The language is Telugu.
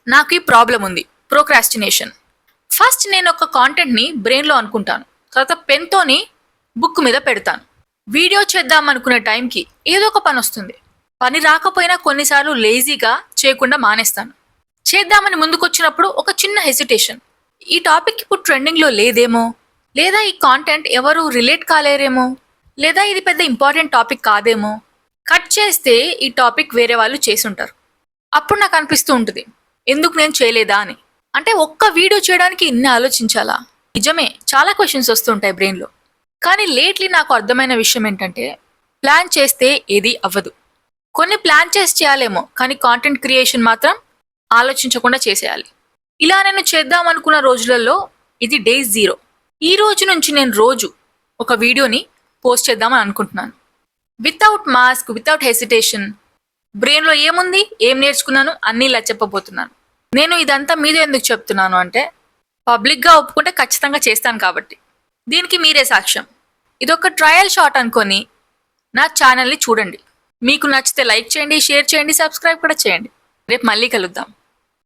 నాకు ఈ ప్రాబ్లం ఉంది, ప్రోక్రాస్టినేషన్. ఫస్ట్ నేను ఒక కాంటెంట్ని బ్రెయిన్లో అనుకుంటాను, తర్వాత పెన్తోని బుక్ మీద పెడతాను. వీడియో చేద్దాం అనుకునే టైంకి ఏదో ఒక పని వస్తుంది. పని రాకపోయినా కొన్నిసార్లు లేజీగా చేయకుండా మానేస్తాను. చేద్దామని ముందుకొచ్చినప్పుడు ఒక చిన్న హెసిటేషన్, ఈ టాపిక్ ఇప్పుడు ట్రెండింగ్లో లేదేమో, లేదా ఈ కాంటెంట్ ఎవరు రిలేట్ కాలేరేమో, లేదా ఇది పెద్ద ఇంపార్టెంట్ టాపిక్ కాదేమో, కట్ చేస్తే ఈ టాపిక్ వేరే వాళ్ళు చేసుంటారు. అప్పుడు నాకు అనిపిస్తూ ఉంటుంది, ఎందుకు నేను చేయలేదా అని. అంటే ఒక్క వీడియో చేయడానికి ఇన్ని ఆలోచించాలా? నిజమే, చాలా క్వశ్చన్స్ వస్తుంటాయి బ్రెయిన్లో. కానీ లేట్లీ నాకు అర్థమైన విషయం ఏంటంటే, ప్లాన్ చేస్తే ఏది అవ్వదు. కొన్ని ప్లాన్ చేసి చేయాలేమో, కానీ కాంటెంట్ క్రియేషన్ మాత్రం ఆలోచించకుండా చేసేయాలి. ఇలా నేను చేద్దాం అనుకున్న రోజులలో ఇది డే 0. ఈ రోజు నుంచి నేను రోజు ఒక వీడియోని పోస్ట్ చేద్దామని అనుకుంటున్నాను. Without mask, without hesitation. బ్రెయిన్లో ఏముంది, ఏం నేర్చుకున్నాను అన్నీ ఇలా చెప్పబోతున్నాను. నేను ఇదంతా మీద ఎందుకు చెప్తున్నాను అంటే, పబ్లిక్గా ఒప్పుకుంటే ఖచ్చితంగా చేస్తాను కాబట్టి. దీనికి మీరే సాక్ష్యం. ఇదొక ట్రయల్ షాట్ అనుకొని నా ఛానల్ని చూడండి. మీకు నచ్చితే లైక్ చేయండి, షేర్ చేయండి, సబ్స్క్రైబ్ కూడా చేయండి. రేపు మళ్ళీ కలుద్దాం.